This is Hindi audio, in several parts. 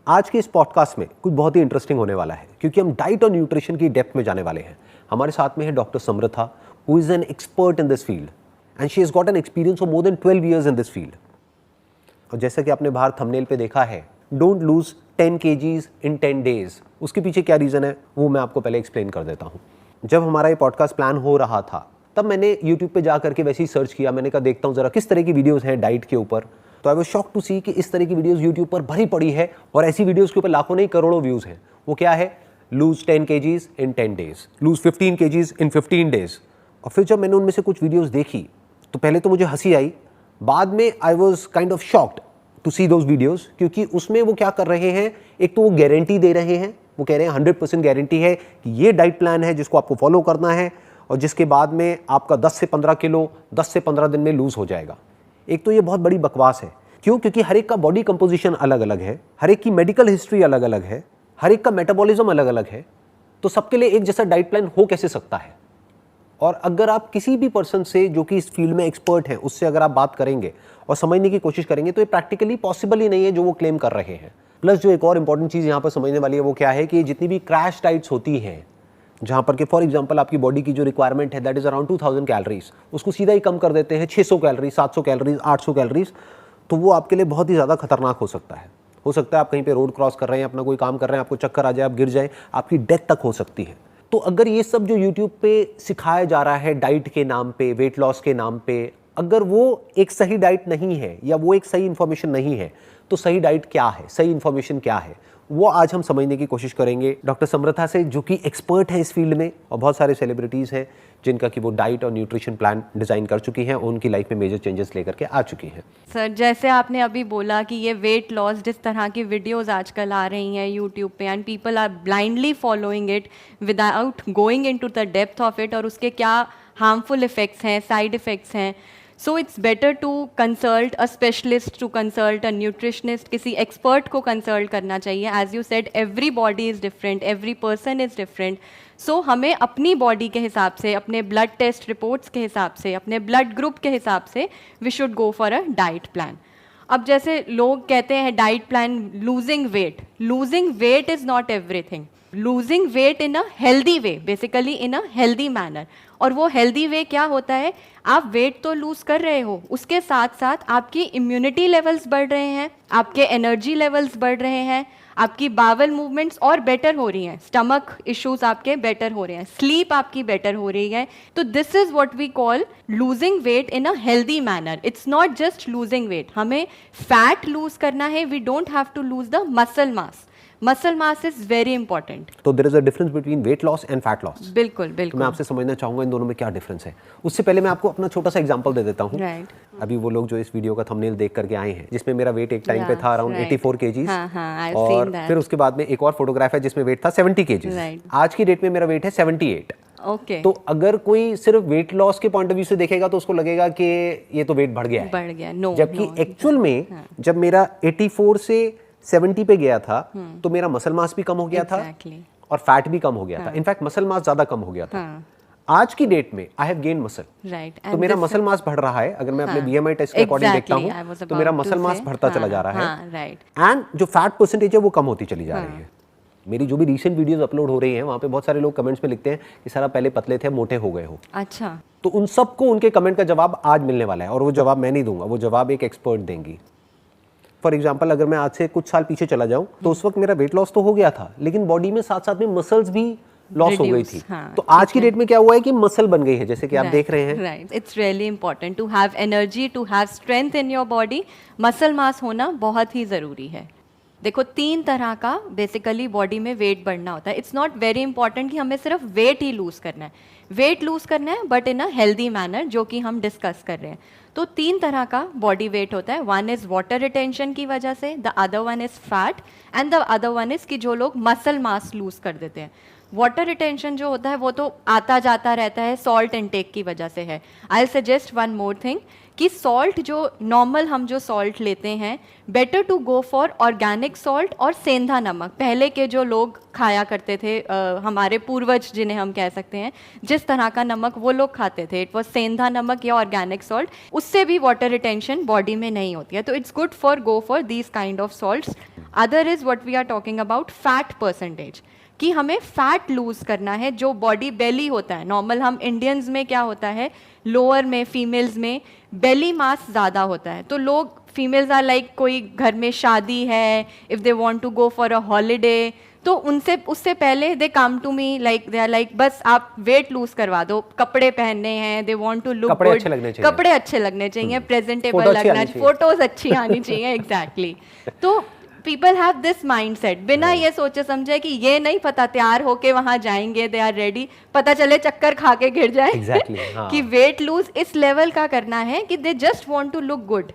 आज के इस पॉडकास्ट में कुछ बहुत ही इंटरेस्टिंग होने वाला है क्योंकि हम डाइट और न्यूट्रिशन की डेप्थ में जाने वाले हैं। हमारे साथ में है doctor Samritha, who is an expert in this field and she has got an experience of more than 12 years in this field. और जैसा कि आपने बाहर थंबनेल पे देखा है, don't lose 10 kgs in 10 days, उसके पीछे क्या रीज़न है वो मैं आपको पहले एक्सप्लेन कर देता हूँ। जब हमारा ये पॉडकास्ट प्लान हो रहा था तब मैंने यूट्यूब पे जा करके वैसे ही सर्च किया। मैंने कहा देखता हूँ ज़रा किस तरह की वीडियोज़ हैं डाइट के ऊपर। तो आई वाज शॉक्ड टू सी कि इस तरह की वीडियोज़ यूट्यूब पर भरी पड़ी है और ऐसी वीडियोज़ के ऊपर लाखों नहीं करोड़ों व्यूज़ हैं। वो क्या है? Loose 10 kgs in 10 days, loose 15 kgs in 15 days। और फिर जब मैंने उनमें से कुछ वीडियोज़ देखी तो पहले तो मुझे हंसी आई, बाद में I was kind of shocked to see those videos, क्योंकि उसमें वो क्या कर रहे हैं, एक तो वो गारंटी दे रहे हैं, वो कह रहे हैं 100% गारंटी है कि ये डाइट प्लान है जिसको आपको फॉलो करना है और जिसके बाद में आपका 10 से 15 किलो 10 से 15 दिन में लूज हो जाएगा। एक तो ये बहुत बड़ी बकवास है। क्यों? क्योंकि हर एक का बॉडी कंपोजिशन अलग अलग है, हर एक की मेडिकल हिस्ट्री अलग अलग है, हर एक का मेटाबॉलिज्म अलग अलग है। तो सबके लिए एक जैसा डाइट प्लान हो कैसे सकता है? और अगर आप किसी भी पर्सन से जो कि इस फील्ड में एक्सपर्ट है उससे अगर आप बात करेंगे और समझने की कोशिश करेंगे तो ये प्रैक्टिकली पॉसिबल ही नहीं है जो वो क्लेम कर रहे हैं। प्लस जो एक और इंपॉर्टेंट चीज़ यहाँ पर समझने वाली है वो क्या है कि जितनी भी क्रैश डाइट्स होती हैं जहाँ पर कि फॉर एग्जांपल आपकी बॉडी की जो रिक्वायरमेंट है दैट इज़ अराउंड 2000 कैलोरीज, उसको सीधा ही कम कर देते हैं 600 कैलोरीज, 700 कैलोरीज, 800 कैलोरीज, तो वो आपके लिए बहुत ही ज़्यादा खतरनाक हो सकता है। हो सकता है आप कहीं पे रोड क्रॉस कर रहे हैं, अपना कोई काम कर रहे हैं, आपको चक्कर आ जाए, आप गिर जाए, आपकी डेथ तक हो सकती है। तो अगर ये सब जो यूट्यूब पे सिखाया जा रहा है डाइट के नाम पे, वेट लॉस के नाम पे, अगर वो एक सही डाइट नहीं है या वो एक सही इन्फॉर्मेशन नहीं है तो सही डाइट क्या है, सही इन्फॉर्मेशन क्या है, वो आज हम समझने की कोशिश करेंगे डॉक्टर समृथा से, जो कि एक्सपर्ट है इस फील्ड में। और बहुत सारे सेलिब्रिटीज़ हैं जिनका कि वो डाइट और न्यूट्रिशन प्लान डिज़ाइन कर चुकी हैं, उनकी लाइफ में मेजर चेंजेस लेकर के आ चुकी हैं। सर, जैसे आपने अभी बोला कि ये वेट लॉस, जिस तरह की वीडियोस आजकल आ रही हैं यूट्यूब पे and people are blindly following it without going into the depth of it, और उसके क्या हार्मफुल इफ़ेक्ट्स हैं, साइड इफ़ेक्ट्स हैं। So it's better to consult a specialist, to consult a nutritionist, किसी एक्सपर्ट को कंसल्ट करना चाहिए। As you said, every body is different, every person is different. So हमें अपनी बॉडी के हिसाब से, अपने ब्लड टेस्ट रिपोर्ट्स के हिसाब से, अपने ब्लड ग्रुप के हिसाब से we should go for a diet plan. अब जैसे लोग कहते हैं diet plan, losing weight is not everything. Losing weight in a healthy way, basically in a healthy manner. और वो हेल्दी वे क्या होता है? आप वेट तो लूज कर रहे हो, उसके साथ साथ आपकी इम्यूनिटी लेवल्स बढ़ रहे हैं, आपके एनर्जी लेवल्स बढ़ रहे हैं, आपकी बावल मूवमेंट्स और बेटर हो रही हैं, स्टमक इश्यूज आपके बेटर हो रहे हैं, स्लीप आपकी बेटर हो रही है। तो this is what we call losing weight in a healthy manner. It's not just losing weight, हमें फैट लूज करना है, we don't have to lose the muscle mass. Muscle mass is very important. तो there is a difference between weight loss and fat loss. बिल्कुल तो बिल्कुल। मैं आपसे समझना चाहूंगा इन दोनों में क्या डिफरेंस है। उससे पहले मैं आपको अपना छोटा सा एग्जांपल दे देता हूँ। अभी वो लोग जो इस वीडियो का थंबनेल देख करके आए हैं, जिसमें मेरा वेट एक टाइम पे था अराउंड 84 kgs, और फिर उसके बाद में एक और फोटोग्राफ है जिसमें वेट था 70 kgs। आज की डेट में मेरा वेट है 78। ओके। तो अगर कोई सिर्फ वेट लॉस के पॉइंट ऑफ व्यू से देखेगा तो उसको लगेगा कि ये तो वेट बढ़ गया है। जबकि एक्चुअल में जब मेरा 84 से 70 पे गया था तो मेरा मसल मास भी कम हो गया था और फैट भी कम हो गया था। इनफैक्ट मसल मास ज्यादा कम हो गया था। आज की डेट में आई हैव गेन मसल, तो मेरा मसल मास बढ़ रहा है। अगर मैं अपने BMI टेस्ट के अकॉर्डिंग देखता हूँ तो मेरा मसल मास बढ़ता चला जा रहा है एंड जो फैट परसेंटेज है वो कम होती चली जा रही है। मेरी जो भी रीसेंट वीडियोस अपलोड हो रही हैं वहाँ पे बहुत सारे लोग कमेंट्स में लिखते हैं कि सर आप पहले पतले थे, मोटे हो गए हो। अच्छा। तो उन सबको उनके कमेंट का जवाब आज मिलने वाला है और वो जवाब मैं नहीं दूंगा, वो जवाब एक एक्सपर्ट देंगी। फॉर एग्जाम्पल, अगर मैं आज से कुछ साल पीछे चला जाऊं तो उस वक्त मेरा वेट लॉस तो हो गया था लेकिन बॉडी में साथ साथ में मसल्स भी लॉस हो गई थी। तो आज की डेट में क्या हुआ है कि मसल बन गई है, जैसे कि आप देख रहे हैं। Right, it's really important to have energy, to have strength in your body. Muscle mass होना बहुत ही ज़रूरी है। देखो, 3 तरह का बेसिकली बॉडी में वेट बढ़ना होता है। इट्स नॉट वेरी इंपॉर्टेंट कि हमें सिर्फ वेट ही लूज करना है, वेट लूज करना है but in a healthy manner, जो कि हम डिस्कस कर रहे हैं। तो 3 तरह का बॉडी वेट होता है। वन इज वाटर रिटेंशन की वजह से, the other one is fat and the other one is कि जो लोग मसल मास लूज कर देते हैं। वाटर रिटेंशन जो होता है वो तो आता जाता रहता है, सॉल्ट इनटेक की वजह से है। I suggest one more thing कि सॉल्ट जो नॉर्मल हम जो सॉल्ट लेते हैं, better to go for organic salt और सेंधा नमक। पहले के जो लोग खाया करते थे, हमारे पूर्वज जिन्हें हम कह सकते हैं, जिस तरह का नमक वो लोग खाते थे, इट वॉज सेंधा नमक या ऑर्गेनिक सॉल्ट। उससे भी वाटर रिटेंशन बॉडी में नहीं होती है, तो it's good for go for these kind of salts. Other is what we are talking about fat percentage, कि हमें फैट लूज करना है। जो बॉडी बेली होता है, नॉर्मल हम इंडियंस में क्या होता है, लोअर में फीमेल्स में बेली मास ज़्यादा होता है, तो लोग फीमेल्स आर लाइक कोई घर में शादी है, if they want to go for a holiday, तो उनसे उससे पहले they come to me like they are like बस आप वेट लूज करवा दो, कपड़े पहनने हैं, they want to look good, कपड़े अच्छे लगने चाहिए, प्रेजेंटेबल लगना चाहिए, फोटोज अच्छी आनी चाहिए, एग्जैक्टली। तो पीपल हैव दिस माइंडसेट, बिना ये सोचे समझे कि ये नहीं पता तैयार होके वहां जाएंगे, दे आर रेडी, पता चले चक्कर खा के गिर जाए। हाँ। कि वेट लूज इस लेवल का करना है कि they just want to look good.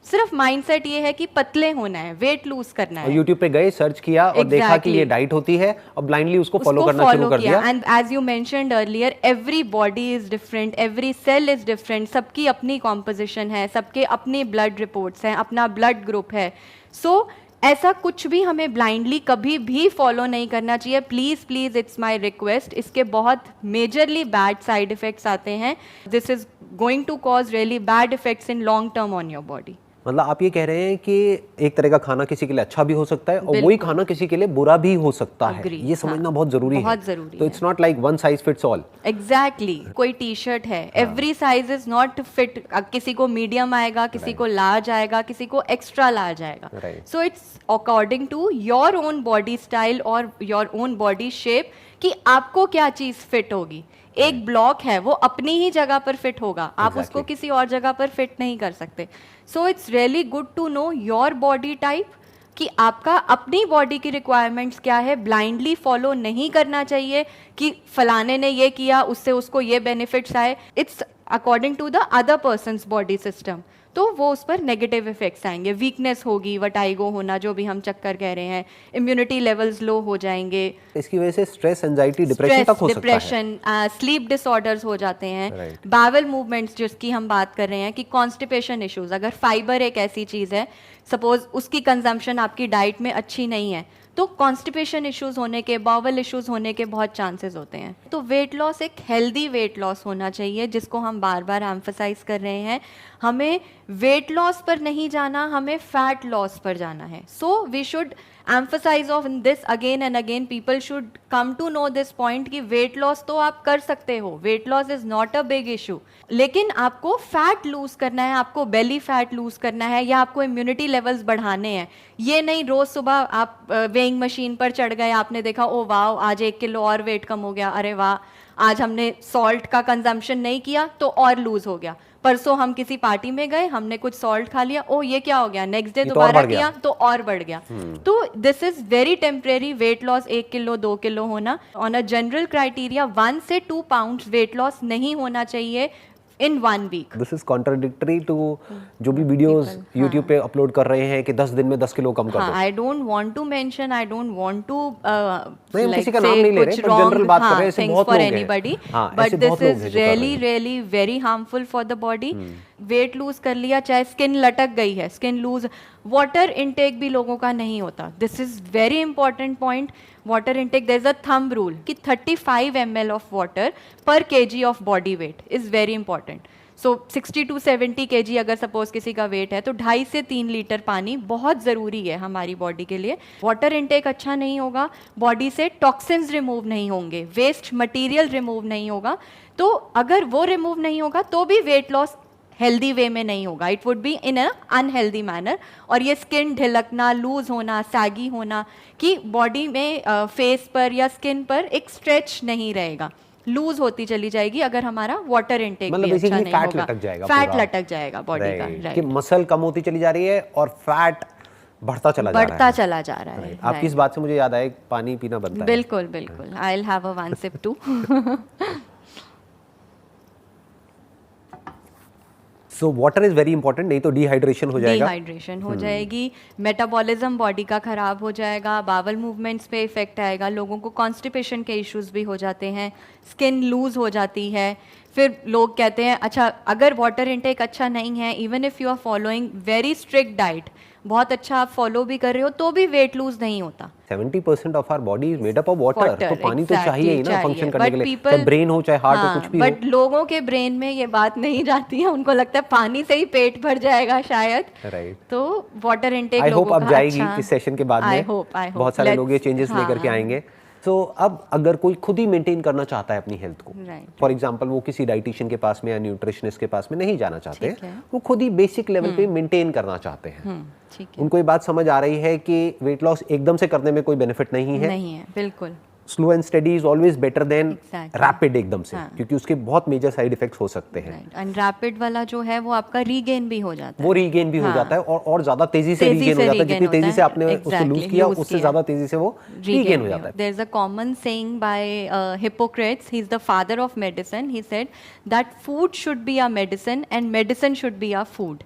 सिर्फ माइंडसेट ये है कि पतले होना है, वेट लूज करना है। यूट्यूब पे गए, सर्च किया और देखा कि ये डाइट होती है और ब्लाइंडली उसको फॉलो करना शुरू कर दिया। And as you mentioned earlier, every body is different, every cell is different, सबकी अपनी कॉम्पोजिशन है, सबके अपने ब्लड रिपोर्ट्स हैं, अपना ब्लड ग्रुप है। सो ऐसा कुछ भी हमें ब्लाइंडली कभी भी फॉलो नहीं करना चाहिए। Please please, it's my request. इसके बहुत मेजरली बैड साइड इफ़ेक्ट्स आते हैं। This is going to cause really bad effects in long term on your body. मतलब आप ये कह रहे हैं कि एक तरह का खाना किसी के लिए अच्छा भी हो सकता है और वही खाना किसी के लिए बुरा भी हो सकता है, ये समझना बहुत जरूरी है। बहुत जरूरी तो it's not like one size fits all. Exactly. कोई टी शर्ट है, every size is not fit, किसी को मीडियम आएगा, किसी को लार्ज आएगा, किसी को एक्स्ट्रा लार्ज आएगा। So it's according to your own body style और योर ओन बॉडी शेप कि आपको क्या चीज फिट होगी। एक ब्लॉक है, वो अपनी ही जगह पर फिट होगा, आप उसको किसी और जगह पर फिट नहीं कर सकते। So it's really good to know your body type, कि आपका अपनी बॉडी की रिक्वायरमेंट्स क्या है। ब्लाइंडली फॉलो नहीं करना चाहिए कि फलाने ने ये किया उससे उसको ये बेनिफिट्स आए। It's according to the other person's body system, तो वो उस पर नेगेटिव इफेक्ट्स आएंगे। वीकनेस होगी, वटाइगो होना, जो भी हम चक्कर कह रहे हैं, इम्यूनिटी लेवल्स लो हो जाएंगे। इसकी वजह से स्ट्रेस, एंजाइटी, डिप्रेशन तक हो सकता है। डिप्रेशन, स्लीप डिसऑर्डर्स हो जाते हैं। बावल मूवमेंट्स जिसकी हम बात कर रहे हैं, कि कॉन्स्टिपेशन इश्यूज, अगर फाइबर एक ऐसी चीज़ है, सपोज उसकी कंजम्पशन आपकी डाइट में अच्छी नहीं है, तो कॉन्स्टिपेशन इश्यूज होने के, बावल इश्यूज होने के बहुत चांसेस होते हैं। तो वेट लॉस एक हेल्दी वेट लॉस होना चाहिए, जिसको हम बार बार एम्फसाइज कर रहे हैं। हमें वेट लॉस पर नहीं जाना, हमें फैट लॉस पर जाना है। So we should emphasize on this again and again. People should come to know this point कि weight loss तो आप कर सकते हो, weight loss is not a big issue, लेकिन आपको फैट लूज करना है, आपको बेली फैट लूज करना है, या आपको इम्यूनिटी लेवल्स बढ़ाने हैं। ये नहीं रोज सुबह आप वेइंग मशीन पर चढ़ गए, आपने देखा ओ वाह आज 1 किलो और वेट कम हो गया, अरे वाह आज हमने सॉल्ट का कंजम्पशन नहीं किया तो और लूज हो गया। परसों हम किसी पार्टी में गए, हमने कुछ सॉल्ट खा लिया, ओ ये क्या हो गया, नेक्स्ट डे दोबारा किया तो और बढ़ गया। तो this is very temporary. Weight loss 1 kilo 2 kilo होना, ऑन अ जनरल क्राइटेरिया 1 से 2 पाउंड्स वेट लॉस नहीं होना चाहिए in 1 week. This is contradictory to जो भी वीडियोस YouTube पे अपलोड कर रहे हैं कि 10 दिन में 10 किलो कम कर दो। I don't want to mention, I don't want to like किसी का नाम नहीं ले रहे, पर जनरल बात कर रहे हैं, ऐसे बहुत लोग हैं। anybody, but this is really very harmful for the body. Weight lose कर लिया, चाहे स्किन लटक गई है, स्किन लूज, वाटर इनटेक भी लोगों का नहीं होता। This is very important point. Water intake, there is a thumb rule कि 35 ml of water per kg of body weight is very important. So 60 to 70 kg अगर सपोज किसी का वेट है, तो 2.5 से 3 लीटर पानी बहुत ज़रूरी है हमारी बॉडी के लिए। वाटर इनटेक अच्छा नहीं होगा, बॉडी से टॉक्सिन्स रिमूव नहीं होंगे, वेस्ट मटेरियल रिमूव नहीं होगा। तो अगर वो रिमूव नहीं होगा तो भी वेट लॉस हेल्दी वे में नहीं होगा, it would be in a unhealthy manner. और ये स्किन ढिलकना, लूज होना, सैगी होना, कि बॉडी में फेस पर या स्किन पर एक स्ट्रेच नहीं रहेगा, लूज होती चली जाएगी अगर हमारा वाटर इनटेक भी अच्छा नहीं होगा। फैट लटक जाएगा बॉडी का, कि मसल कम होती चली जा रही है और फैट बढ़ता चला जा रहा है। आपकी इस बात से मुझे याद आया, पानी पीना बनता है। बिल्कुल बिल्कुल, I will have a 1 sip too. So water is very important, नहीं तो डिहाइड्रेशन हो जाएगा। डिहाइड्रेशन हो जाएगी, मेटाबॉलिज्म बॉडी का खराब हो जाएगा, बावल मूवमेंट्स पे इफेक्ट आएगा, लोगों को कॉन्स्टिपेशन के इश्यूज भी हो जाते हैं, स्किन लूज हो जाती है। फिर लोग कहते हैं अच्छा अगर वाटर इनटेक अच्छा नहीं है, even if you are following very strict diet, बहुत अच्छा आप फॉलो भी कर रहे हो तो भी वेट लूज नहीं होता। 70% of our body is made up of water, तो पानी तो exactly, चाहिए ही ना फंक्शन करने के लिए, people, चाहे ब्रेन हो चाहे हार्ट हो कुछ भी हो। बट लोगों के ब्रेन में ये बात नहीं जाती है, उनको लगता है पानी से ही पेट भर जाएगा शायद। राइट, तो वाटर इनटेक आई होप लोगों अब का जाएगी अच्छा, इस सेशन के बाद I में hope, बहुत सारे लोग ये चेंजेस हाँ, लेकर के आएंगे। सो अब अगर कोई खुद ही मेंटेन करना चाहता है अपनी हेल्थ को, फॉर एग्जांपल वो किसी डाइटिशियन के पास में या न्यूट्रिशनिस्ट के पास में नहीं जाना चाहते, वो खुद ही बेसिक लेवल पे मेंटेन करना चाहते हैं, उनको ये बात समझ आ रही है कि वेट लॉस एकदम से करने में कोई बेनिफिट नहीं है, बिल्कुल slow and study is always better than rapid एकदम से, क्योंकि उसके बहुत मेजर साइड इफेक्ट्स हो सकते हैं। एंड रैपिड वाला जो है वो आपका रीगेन भी हो जाता है, वो रीगेन भी हो जाता है और ज्यादा तेजी से रीगेन हो जाता है, जितनी तेजी से आपने उसको लूज किया उससे ज्यादा तेजी से वो रीगेन हो जाता है। There is a common saying by Hippocrates, he is the father of medicine, he said that food should be a medicine and medicine should be a food.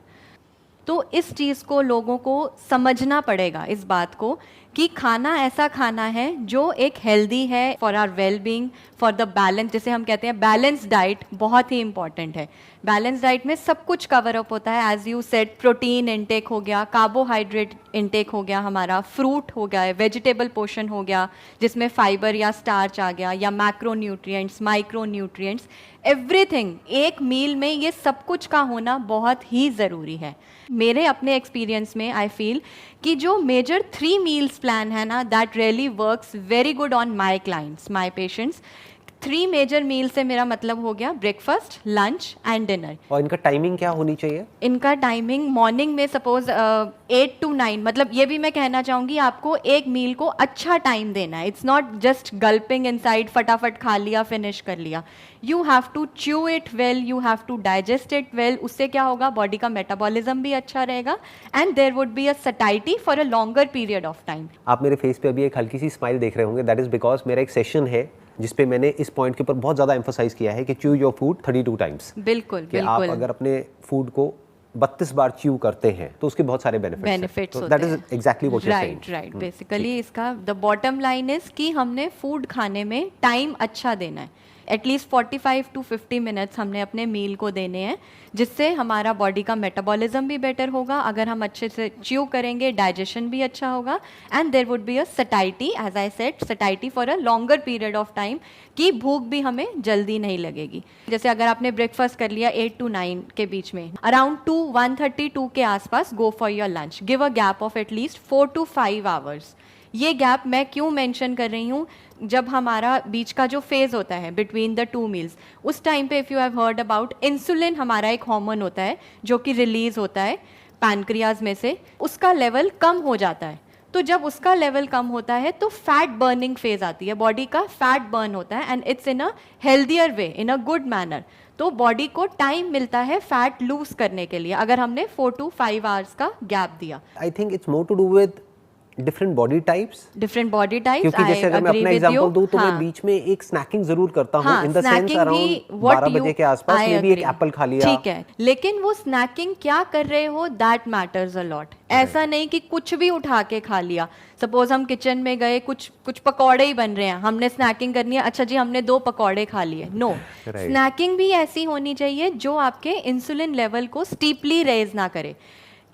तो इस चीज़ को लोगों को समझना पड़ेगा, इस बात को कि खाना ऐसा खाना है जो एक हेल्दी है for our well being, for the balance, जैसे हम कहते हैं बैलेंस डाइट बहुत ही इंपॉर्टेंट है। बैलेंस डाइट में सब कुछ कवर अप होता है, as you said, protein intake हो गया, कार्बोहाइड्रेट इनटेक हो गया, हमारा फ्रूट हो गया, वेजिटेबल पोर्शन हो गया जिसमें फाइबर या स्टार्च आ गया, या macro nutrients, micro nutrients, everything. एक मील में ये सब कुछ का होना बहुत ही ज़रूरी है। मेरे अपने एक्सपीरियंस में आई फील कि जो मेजर 3 मील्स प्लान है ना, that really works very good on my clients, my patients. 3 major meal से मेरा मतलब हो गया ब्रेकफास्ट, लंच एंड डिनर। और इनका टाइमिंग क्या होनी चाहिए? इनका टाइमिंग मॉर्निंग में सपोज 8 to 9, मतलब ये भी मैं कहना चाहूँगी आपको एक मील को अच्छा टाइम देना है। It's not just gulping inside, फटाफट खा लिया, फिनिश कर लिया। You have to chew it well, you have to digest it well. उससे क्या होगा, बॉडी का मेटाबॉलिज्म भी अच्छा रहेगा and there would be a satiety for a longer period of time. आप मेरे फेस पे अभी एक हल्की सी स्माइल देख रहे होंगे, दैट इज बिकॉज मेरा एक सेशन है जिसपे मैंने इस पॉइंट के ऊपर बहुत ज़्यादा एम्फोसाइज किया है कि च्यू योर फूड 32 टाइम्स। बिल्कुल, कि आप अगर अपने फूड को 32 बार च्यू करते हैं तो उसके बहुत सारे बेनिफिट्स होते हैं। That is exactly what you are saying. Right. Basically इसका द बॉटम लाइन इज कि हमने फूड खाने में टाइम अच्छा देना है, एटलीस्ट 45 to 50 मिनट्स हमने अपने मील को देने हैं, जिससे हमारा बॉडी का मेटाबॉलिज्म भी बेटर होगा। अगर हम अच्छे से च्यू करेंगे, डाइजेशन भी अच्छा होगा and there would be a satiety, as I said, satiety for a longer period of time, कि भूख भी हमें जल्दी नहीं लगेगी। जैसे अगर आपने ब्रेकफास्ट कर लिया 8 to 9 के बीच में, अराउंड 1:32 के आसपास go for your lunch, give a gap of at least 4 to 5 hours. ये गैप मैं क्यों मेंशन कर रही हूँ, जब हमारा बीच का जो फेज होता है बिटवीन द 2 मील्स, उस टाइम पे if you have heard about, insulin हमारा एक हार्मोन होता है जो कि रिलीज होता है पैनक्रियाज में से, उसका लेवल कम हो जाता है। तो जब उसका लेवल कम होता है तो फैट बर्निंग फेज आती है, बॉडी का फैट बर्न होता है and it's in a healthier way, in a good manner. तो बॉडी को टाइम मिलता है फैट लूज करने के लिए, अगर हमने 4 to 5 आवर्स का गैप दिया। I think it's more to do with different body types, क्योंकि जैसे अगर मैं अपना एग्जांपल दूं तो मैं बीच में एक स्नैकिंग जरूर करता हूं, इन द सेंस अराउंड 12 बजे के आसपास मे भी एक एप्पल खा लिया, ठीक है, लेकिन वो स्नैकिंग क्या कर रहे हो, दैट मैटर्स अ लॉट। ऐसा नहीं कि कुछ भी उठा के खा लिया। सपोज हम किचन में गए, कुछ पकौड़े ही बन रहे हैं, हमने स्नैकिंग करनी है, अच्छा जी हमने 2 पकौड़े खा लिए, नो। स्नैकिंग भी ऐसी होनी चाहिए जो आपके इंसुलिन लेवल को स्टीपली रेज ना करे।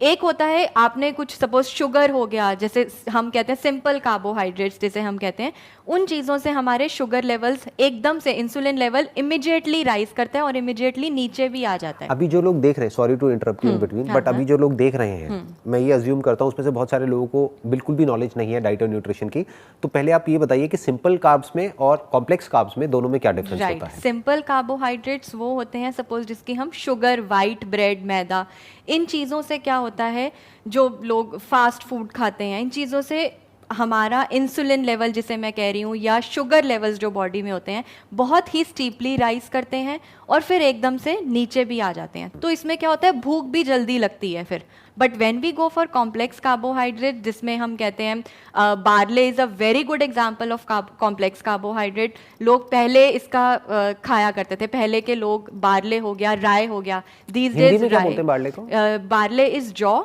एक होता है आपने कुछ सपोज शुगर हो गया, जैसे हम कहते हैं सिंपल कार्बोहाइड्रेट्स जिसे हम कहते हैं, उन चीज़ों से हमारे शुगर लेवल्स एकदम से, इंसुलिन लेवल इमिडिएटली राइज करता है और इमिडिएटली नीचे भी आ जाता है। अभी जो लोग देख रहे हैं, sorry to interrupt in between, but अभी जो लोग देख रहे हैं, मैं ये अज्यूम करता हूँ उसमें से बहुत सारे लोगों को बिल्कुल भी नॉलेज नहीं है डाइट और न्यूट्रिशन की। तो पहले आप ये बताइए कि सिंपल कार्ब्स में और कॉम्प्लेक्स कार्ब्स में दोनों में क्या डिफरेंस होता है? सिंपल कार्बोहाइड्रेट्स वो होते हैं सपोज जिसकी हम शुगर, वाइट ब्रेड, मैदा, इन चीज़ों से क्या होता है, जो लोग फास्ट फूड खाते हैं, इन चीज़ों से हमारा इंसुलिन लेवल जिसे मैं कह रही हूँ या शुगर लेवल्स जो बॉडी में होते हैं बहुत ही स्टीपली राइज करते हैं और फिर एकदम से नीचे भी आ जाते हैं। तो इसमें क्या होता है, भूख भी जल्दी लगती है फिर। But when we go for complex carbohydrate, जिसमें हम कहते हैं barley is a very good example of complex carbohydrate. लोग पहले इसका खाया करते थे, पहले के लोग बार्ले हो गया, राय हो गया, दीज हिंदी डेज में क्या बोलते हैं बार्ले को? Barley is jaw.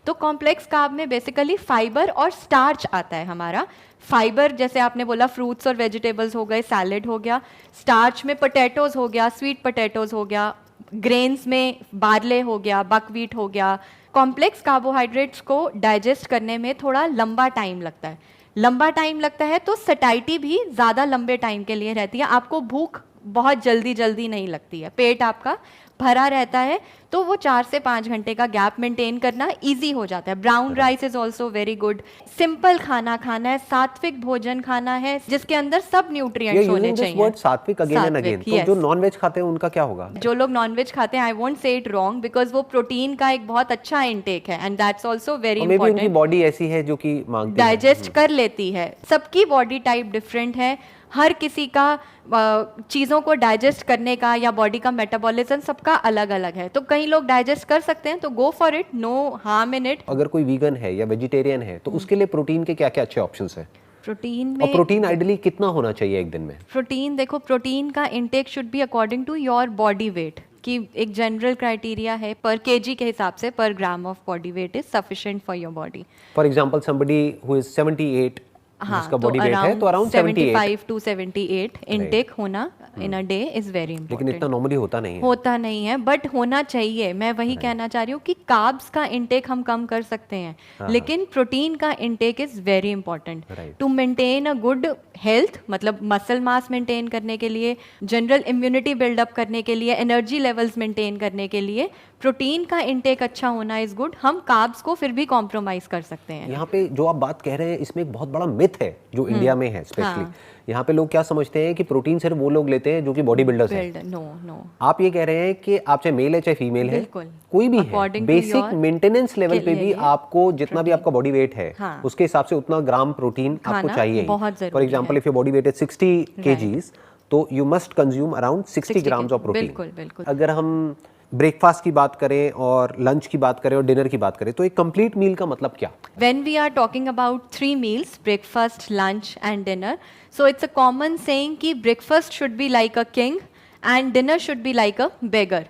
तो कॉम्प्लेक्स कार्ब में बेसिकली फाइबर और स्टार्च आता है हमारा। फाइबर जैसे आपने बोला फ्रूट्स और वेजिटेबल्स हो गए, सैलेड हो गया। स्टार्च में पोटैटोज हो गया, स्वीट पोटैटोज हो गया। ग्रेन्स में बार्ले हो गया, बकवीट हो गया। कॉम्प्लेक्स कार्बोहाइड्रेट्स को डाइजेस्ट करने में थोड़ा लंबा टाइम लगता है। लंबा टाइम लगता है तो सटाइटी भी ज़्यादा लंबे टाइम के लिए रहती है। आपको भूख बहुत जल्दी जल्दी नहीं लगती है, पेट आपका भरा रहता है, तो वो 4 से 5 घंटे का गैप मेंटेन करना इजी हो जाता है। Brown rice is also very good. Simple खाना खाना है, सात्विक भोजन खाना है जिसके अंदर सब न्यूट्रिएंट्स होने चाहिए। सात्विक अगेन एंड अगेन। तो जो नॉनवेज खाते हैं उनका क्या होगा? जो लोग नॉनवेज खाते हैं, I won't say it wrong, because वो प्रोटीन का एक बहुत अच्छा इनटेक है and that's also very important. उनकी बॉडी ऐसी है जो कि मांगती है, डाइजेस्ट कर लेती है। सबकी बॉडी टाइप डिफरेंट है, हर किसी का चीज़ों को डाइजेस्ट करने का या बॉडी का मेटाबॉलिज्म सबका अलग अलग है। तो कई लोग डाइजेस्ट कर सकते हैं तो go for it, no harm in it. अगर कोई वीगन है या वेजिटेरियन है तो उसके लिए प्रोटीन के क्या क्या अच्छे ऑप्शंस हैं? प्रोटीन में, और प्रोटीन आइडियली कितना होना चाहिए एक दिन में? प्रोटीन देखो, प्रोटीन का intake should be according to your body weight, कि एक जनरल क्राइटेरिया है पर केजी के हिसाब से, पर gram of body weight is sufficient for your body. For example somebody who is 78, जिसका बॉडी वेट है तो अराउंड 75 टू 78 इनटेक होना in a day is very important. लेकिन इतना नॉर्मली होता नहीं है, बट होना चाहिए। मैं वही कहना चाह रही हूँ कि कार्ब्स का इनटेक हम कम कर सकते हैं, लेकिन प्रोटीन का intake is very important to maintain a good health, मतलब मसल मास मेंटेन करने के लिए, जनरल इम्यूनिटी बिल्डअप करने के लिए, एनर्जी लेवल्स मेंटेन करने के लिए प्रोटीन का इनटेक अच्छा होना इज गुड। हम कार्ब्स को फिर भी कॉम्प्रोमाइज कर सकते हैं। यहाँ पे जो आप बात कह रहे हैं इसमें एक बहुत बड़ा मिथ है जो इंडिया में है स्पेशली। यहाँ पे लोग क्या समझते हैं कि प्रोटीन सिर्फ वो लोग लेते हैं जो कि बॉडी बिल्डर्स हैं। नो, आप ये कह रहे हैं कि आप चाहे मेल है चाहे फीमेल है, कोई भी है, बेसिक मेंटेनेंस लेवल पे भी आपको जितना भी आपका बॉडी वेट है उसके हिसाब से उतना ग्राम प्रोटीन आपको चाहिए। For example if your body weight is 60 kgs तो you must consume around 60 grams of protein. अगर हम ब्रेकफास्ट की बात करें और लंच की बात करें और डिनर की बात करें तो एक कंप्लीट मील का मतलब क्या? When we are talking about 3 meals, breakfast, lunch and dinner, so it's a common saying कि breakfast should be like a king and dinner should be like a beggar.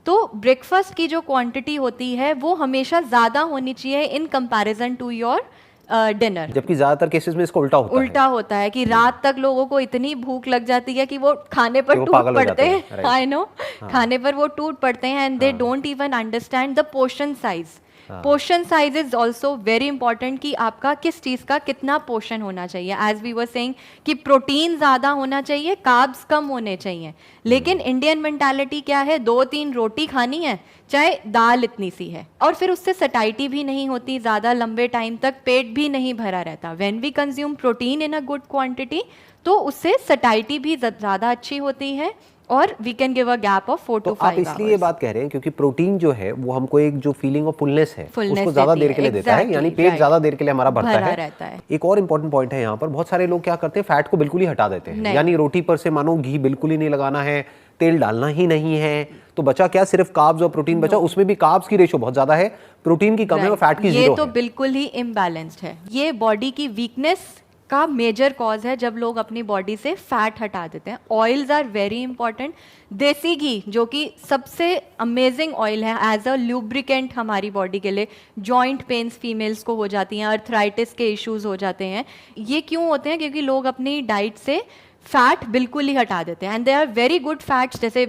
तो ब्रेकफास्ट की जो क्वांटिटी होती है वो हमेशा ज़्यादा होनी चाहिए in comparison to your dinner. जबकि ज्यादातर केसेस में इसको उल्टा होता है कि रात तक लोगों को इतनी भूख लग जाती है कि वो खाने पर टूट पड़ते हैं। आई नो, खाने पर वो टूट पड़ते हैं and they don't even understand the portion size. Portion size is also very important कि आपका किस चीज का कितना पोर्शन होना चाहिए। एज वी वर सेइंग कि प्रोटीन ज्यादा होना चाहिए, कार्ब्स कम होने चाहिए। लेकिन इंडियन मेंटालिटी क्या है, 2-3 रोटी खानी है चाहे दाल इतनी सी है, और फिर उससे सटाइटी भी नहीं होती, ज्यादा लंबे टाइम तक पेट भी नहीं भरा रहता। When we consume protein in a good quantity तो उससे सटाइटी भी ज्यादा अच्छी होती है और we can give a gap of 4 to 5 आप इसलिए ये बात कह रहे हैं क्योंकि प्रोटीन जो है वो हमको एक जो फीलिंग ऑफ फुलनेस है उसको ज्यादा देर के लिए देता है, यानी पेट ज्यादा देर के लिए हमारा भरता है। एक और इम्पोर्टेंट पॉइंट है यहाँ पर, बहुत सारे लोग क्या करते हैं फैट को बिल्कुल ही हटा देते हैं, यानी रोटी पर से मानो घी बिल्कुल ही नहीं लगाना है, तेल डालना ही नहीं है, तो बचा क्या, सिर्फ कार्ब्स और प्रोटीन बचा। उसमें भी कार्ब्स की रेशो बहुत ज्यादा है, प्रोटीन की कम है और फैट की 0 है। ये तो बिल्कुल ही इम्बैलेंस्ड है। ये बॉडी की वीकनेस का मेजर कॉज है जब लोग अपनी बॉडी से फैट हटा देते हैं। Oils are very important. Desi ghee जो कि सबसे अमेजिंग ऑयल है एज अ ल्यूब्रिकेंट हमारी बॉडी के लिए। जॉइंट पेन्स फीमेल्स को हो जाती हैं, अर्थराइटिस के इश्यूज हो जाते हैं। ये क्यों होते हैं? क्योंकि लोग अपनी डाइट से फैट बिल्कुल ही हटा देते हैं and they are very good fats, जैसे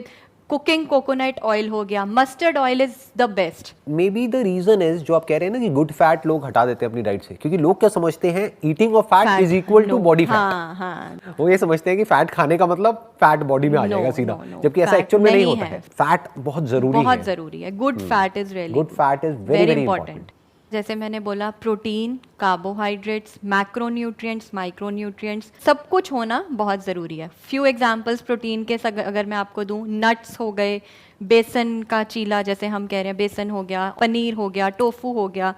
कुकिंग कोकोनट ऑयल हो गया, mustard oil is the best. Maybe the reason is जो आप कह रहे हैं ना कि गुड फैट लोग हटा देते हैं अपनी डाइट से, क्योंकि लोग क्या समझते हैं, eating of fat is equal to body fat. वो ये समझते हैं कि फैट खाने का मतलब फैट बॉडी में आ जाएगा सीधा, जबकि ऐसा एक्चुअल में नहीं होता है। फैट बहुत जरूरी है। Good fat is very important. जैसे मैंने बोला, प्रोटीन, कार्बोहाइड्रेट्स, मैक्रोन्यूट्रिएंट्स, माइक्रोन्यूट्रिएंट्स, सब कुछ होना बहुत ज़रूरी है। फ्यू एग्जांपल्स प्रोटीन के अगर मैं आपको दूं, नट्स हो गए, बेसन का चीला जैसे हम कह रहे हैं, बेसन हो गया, पनीर हो गया, टोफू हो गया।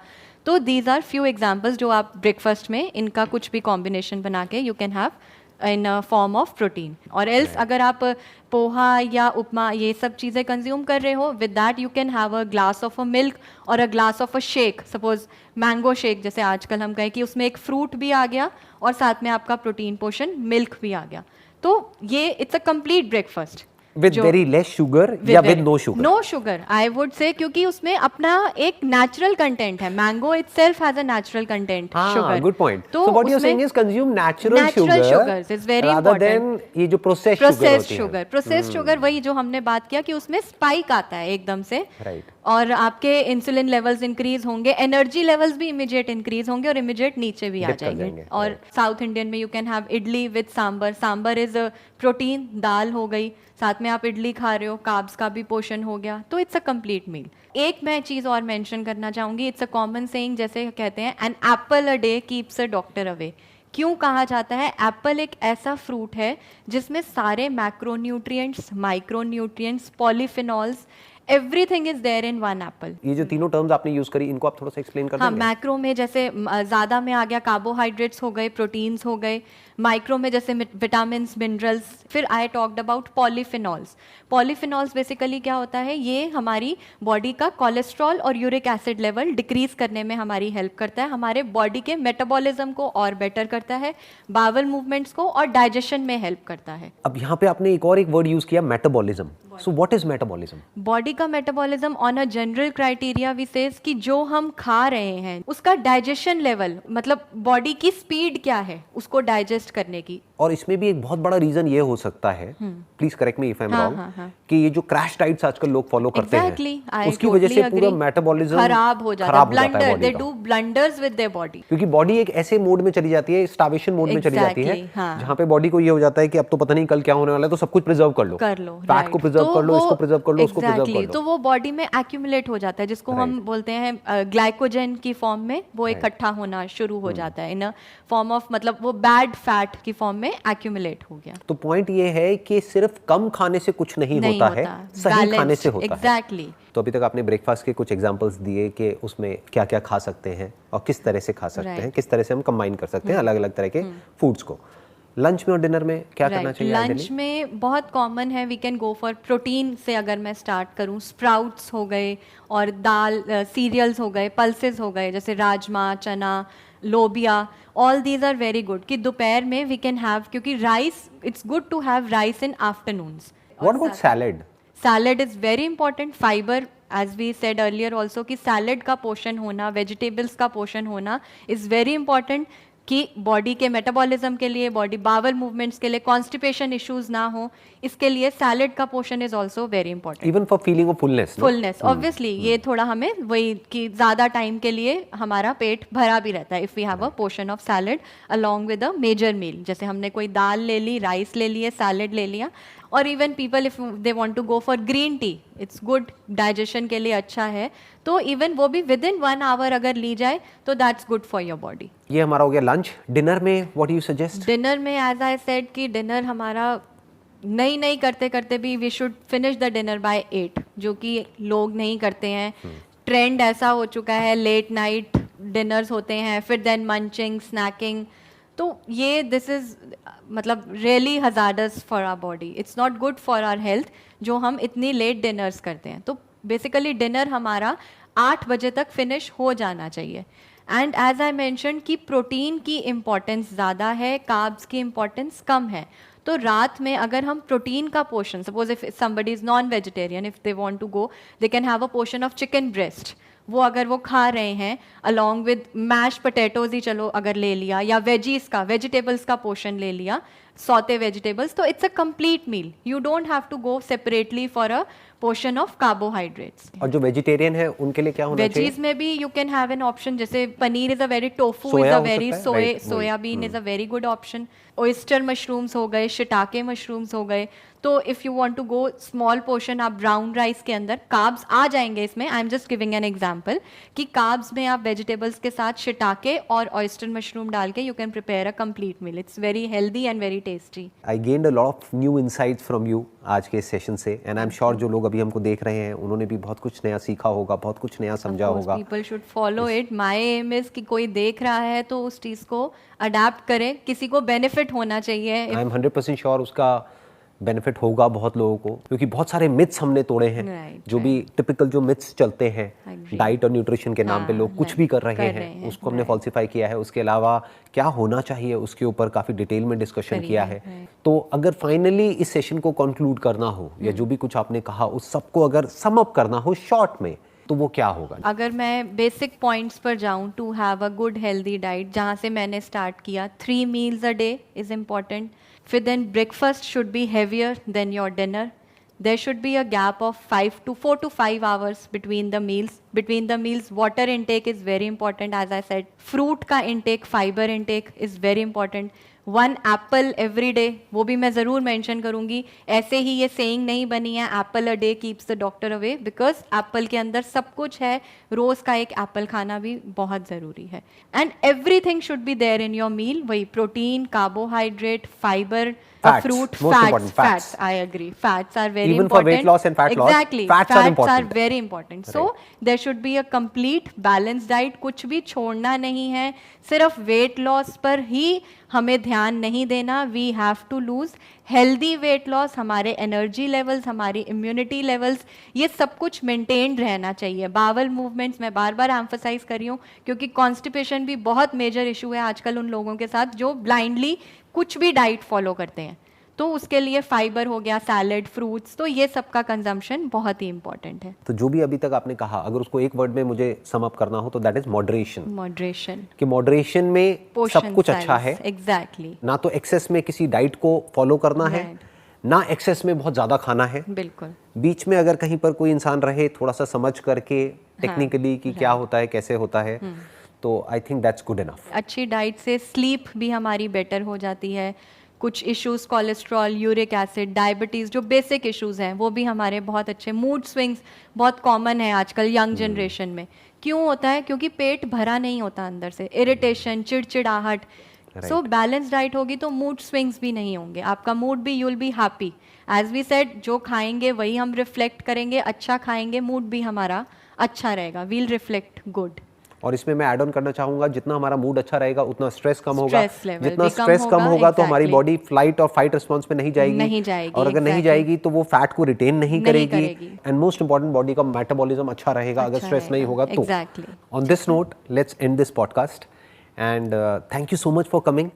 तो दीज आर फ्यू एग्जाम्पल्स जो आप ब्रेकफास्ट में इनका कुछ भी कॉम्बिनेशन बना के you can have in form of protein. और एल्स अगर आप पोहा या उपमा ये सब चीज़ें कंज्यूम कर रहे हो, with that you can have a glass of a milk और a glass of a shake, suppose mango shake जैसे आजकल हम कहें कि उसमें एक फ्रूट भी आ गया और साथ में आपका प्रोटीन पोर्शन मिल्क भी आ गया, तो ये it's a complete breakfast with very less sugar या with no sugar? No sugar I would say, क्योंकि उसमें अपना एक नेचुरल कंटेंट है। Mango itself has a natural content sugar. Good point. तो So what you're saying is consume natural sugars is very rather important. than ये जो processed sugar होती है। प्रोसेस्ड शुगर वही जो हमने बात किया कि उसमें स्पाइक आता है एकदम से, Right. और आपके इंसुलिन लेवल्स इंक्रीज होंगे, एनर्जी लेवल्स भी इमीडिएट इंक्रीज होंगे और इमीडिएट नीचे भी आ Dip कर जाएंगे। जाएंगे, और साउथ इंडियन में you can have idli with sambar. Sambar is protein, दाल हो गई, साथ में आप इडली खा रहे हो, कार्ब्स का भी पोर्शन हो गया, तो इट्स अ कंप्लीट मील। एक मैं चीज़ और मेंशन करना चाहूँगी, इट्स अ कॉमन सेइंग, जैसे कहते हैं an apple a day keeps a doctor away. क्यों कहा जाता है? एप्पल एक ऐसा फ्रूट है जिसमें सारे macronutrients, micronutrients, polyphenols, everything is there in one apple. ये जो तीनों टर्म्स आपने यूज करी, इनको आप थोड़ा सा एक्सप्लेन कर हाँ, देंगे? मैक्रो में जैसे ज़्यादा में आ गया कार्बोहाइड्रेट्स हो गए, प्रोटीन्स हो गए, माइक्रो में जैसे विटामिन्स, मिनरल्स, फिर I talked about polyphenols. Polyphenols basically क्या होता है, ये हमारी बॉडी का कोलेस्ट्रॉल और यूरिक एसिड लेवल डिक्रीज करने में हमारी हेल्प करता है, हमारे बॉडी के मेटाबॉलिज्म को और बेटर करता है, बावल मूवमेंट्स को और डाइजेशन में हेल्प करता है। अब यहाँ पे आपने एक और वर्ड यूज किया, metabolism. So what is metabolism? Body का metabolism on a general criteria we says कि जो हम खा रहे हैं उसका डाइजेशन लेवल, मतलब बॉडी की स्पीड क्या है उसको डाइजेस्ट करने की। और इसमें भी एक बहुत बड़ा रीजन ये हो सकता है, please correct me if I am wrong, कि ये जो क्रैश डाइट्स आजकल लोग फॉलो करते हैं, उसकी वजह से पूरा मेटाबॉलिज्म खराब हो जाता है, blunder, they do blunders with their body, क्योंकि बॉडी एक ऐसे मोड में चली जाती है, स्टार्वेशन मोड में चली जाती है, जहाँ पे बॉडी को ये हो जाता है कि अब तो पता नहीं कल क्या होने वाला है, तो सब कुछ प्रिजर्व कर लो, फैट को प्रिजर्व कर लो, इसको प्रिजर्व कर लो, उसको प्रिजर्व कर लो, तो वो बॉडी में एक्यूमुलेट हो जाता है, जिसको हम बोलते हैं ग्लाइकोजन की फॉर्म में वो इकट्ठा होना शुरू हो जाता है, इन अ फॉर्म ऑफ, मतलब वो बैड फैट की फॉर्म में एक्यूमुलेट हो गया। तो पॉइंट ये है कि सिर्फ कम खाने से कुछ नहीं होता है, सही खाने से होता है। एग्जैक्टली। तो अभी तक आपने ब्रेकफास्ट के कुछ एग्जांपल्स दिए कि उसमें क्या क्या खा सकते हैं और किस तरह से खा सकते हैं, किस तरह से हम कंबाइन कर सकते हैं अलग अलग तरह के फूड्स को। लंच में और डिनर में क्या करना चाहिए? लंच में बहुत कॉमन है, we can go for protein से। अगर मैं स्टार्ट करूं, स्प्राउट्स हो गए और दाल, सीरियल्स हो गए, पल्सेस हो गए, जैसे rajma, chana, lobia, all these are very good. कि दोपहर में वी कैन हैव, क्योंकि rice, it's good to have rice in afternoons. What about salad? Salad is very important, fibre, as we said earlier also, कि सैलेड का पोर्शन होना, वेजिटेबल्स का पोर्शन होना इज वेरी इंपॉर्टेंट, कि बॉडी के मेटाबॉलिज्म के लिए, बॉडी बावल मूवमेंट्स के लिए, कॉन्स्टिपेशन इश्यूज ना हो, इसके लिए सैलेड का portion is also very important. Even for feeling of fullness obviously ये थोड़ा हमें वही कि ज़्यादा टाइम के लिए हमारा पेट भरा भी रहता है if we have a portion of salad along with a major meal. जैसे हमने कोई दाल ले ली, राइस ले लिए, सैलेड ले लिया, और even people if they want to go for green tea, it's good, digestion के लिए अच्छा है, तो इवन वो भी विद इन 1 आवर अगर ली जाए तो that's good for your body. ये हमारा हो गया लंच। डिनर में what do you suggest? Dinner में एज आई सेड कि डिनर हमारा नहीं करते करते भी we should finish the dinner by 8, जो कि लोग नहीं करते हैं। ट्रेंड ऐसा हो चुका है, लेट नाइट डिनर्स होते हैं, फिर देन मंचिंग, स्नैकिंग, तो ये दिस इज मतलब really hazardous for our body, it's not good for our health जो हम इतनी लेट डिनर्स करते हैं। तो बेसिकली डिनर हमारा 8 बजे तक फिनिश हो जाना चाहिए। एंड एज आई मैंशन कि प्रोटीन की इम्पॉर्टेंस ज़्यादा है, कार्ब्स की इम्पॉर्टेंस कम है। तो रात में अगर हम प्रोटीन का portion, suppose if somebody is non vegetarian, if they want to go, they can have a portion of chicken breast, वो अगर वो खा रहे हैं अलॉन्ग विद मैश पोटैटोज ही चलो अगर ले लिया, या वेजीज का, वेजिटेबल्स का पोर्शन ले लिया, सौते वेजिटेबल्स, तो it's a complete meal. You don't have to go separately for a portion of carbohydrates. और जो वेजिटेरियन है उनके लिए क्या होना चाहिए? वेजीज में भी you can have an option, जैसे paneer is a very, tofu is a very, soybean is a very good option, oyster mushrooms हो गए, शिटाके मशरूम्स हो गए। तो if you want to go small portion, आप ब्राउन राइस के अंदर कार्ब्स आ जाएंगे इसमें, I am just giving an example कि कार्ब्स में आप वेजिटेबल्स के साथ शिटाके और ऑयस्टर मशरूम डाल के you can prepare a complete meal. It's very healthy and very tasty. I gained a lot of new insights from you आज के इस सेशन से, एंड आई एम श्योर जो लोग अभी हमको देख रहे हैं, उन्होंने भी बहुत कुछ नया सीखा होगा, बहुत कुछ नया समझा होगा। People should follow it. My aim is कि कोई देख रहा है तो उस चीज़ को अडाप्ट करे, किसी को बेनिफिट होना चाहिए। आई एम 100% श्योर उसका बेनिफिट होगा बहुत लोगों को, क्योंकि बहुत सारे मिथ्स हमने तोड़े हैं। जो भी टिपिकल जो मिथ्स चलते हैं डाइट और न्यूट्रिशन के नाम पे लोग कुछ भी कर रहे हैं, उसको हमने फॉल्सिफाई किया है। उसके अलावा क्या होना चाहिए उसके ऊपर काफ़ी डिटेल में डिस्कशन किया है। तो अगर फाइनली इस सेशन को कंक्लूड करना हो या जो भी कुछ आपने कहा उस सबको अगर सम अप करना हो शॉर्ट में, तो वो क्या होगा? अगर मैं बेसिक पॉइंट्स पर जाऊं, to have a good healthy diet, जहाँ से मैंने स्टार्ट किया, 3 meals a day is important. फिर then breakfast should be heavier than your dinner. There should be a gap of 4 to 5 hours between the meals. Between the meals, water intake is very important, as I said. Fruit का intake, fiber intake is very important. 1 apple every day, वो भी मैं ज़रूर मेंशन करूँगी। ऐसे ही ये सेइंग नहीं बनी है Apple a day keeps the doctor away, because Apple के अंदर सब कुछ है। रोज़ का एक एप्पल खाना भी बहुत ज़रूरी है। And everything should be there in your meal, वही protein, carbohydrate, fibre, fruit, fats. I agree. Fats are very Even important. for weight loss and fat loss, exactly. fats are important. very important. So there should be a complete balanced diet. कुछ भी छोड़ना नहीं है, सिर्फ weight loss पर ही हमें ध्यान नहीं देना। We have to lose healthy weight loss. हमारे energy levels, हमारी immunity levels, ये सब कुछ maintained रहना चाहिए। bowel movements मैं बार बार emphasize कर रही हूँ, क्योंकि constipation भी बहुत major issue है आजकल उन लोगों के साथ जो blindly कुछ भी डाइट फॉलो करते हैं। तो उसके लिए फाइबर हो गया, सैलेड, फ्रूट्स, तो ये सब का कंजम्पशन बहुत ही इंपॉर्टेंट है। तो जो भी अभी तक आपने कहा, अगर उसको एक वर्ड में मुझे सम अप करना हो तो दैट इज मॉडरेशन। मॉडरेशन, कि मॉडरेशन में सब कुछ अच्छा है। एग्जैक्टली। ना तो एक्सेस में किसी डाइट को फॉलो करना है, ना एक्सेस में बहुत ज्यादा खाना है। बिल्कुल। बीच में अगर कहीं पर कोई इंसान रहे, थोड़ा सा समझ करके टेक्निकली कि क्या होता है, कैसे होता है, तो I think that's good enough. अच्छी डाइट से स्लीप भी हमारी बेटर हो जाती है। कुछ issues, cholesterol, uric acid, diabetes, जो बेसिक इश्यूज हैं वो भी हमारे बहुत अच्छे। मूड स्विंग्स बहुत कॉमन है आजकल यंग जनरेशन में। क्यों होता है? क्योंकि पेट भरा नहीं होता अंदर से, इरिटेशन, चिड़चिड़ाहट। सो बैलेंस डाइट होगी तो मूड स्विंग्स भी नहीं होंगे, आपका मूड भी, you will be happy. As we said, जो खाएंगे वही हम रिफ्लेक्ट करेंगे। अच्छा खाएंगे, मूड भी हमारा अच्छा रहेगा, वील रिफ्लेक्ट गुड। और इसमें मैं ऐड ऑन करना चाहूंगा, जितना हमारा मूड अच्छा रहेगा उतना स्ट्रेस कम होगा। जितना स्ट्रेस कम होगा तो हमारी बॉडी फ्लाइट और फाइट रिस्पॉन्स में नहीं जाएगी, और अगर नहीं जाएगी तो वो फैट को रिटेन नहीं करेगी। एंड मोस्ट इंपॉर्टेंट, बॉडी का मेटाबॉलिज्म अच्छा रहेगा अगर स्ट्रेस नहीं होगा तो। On this note, let's end this podcast and thank you so much for coming.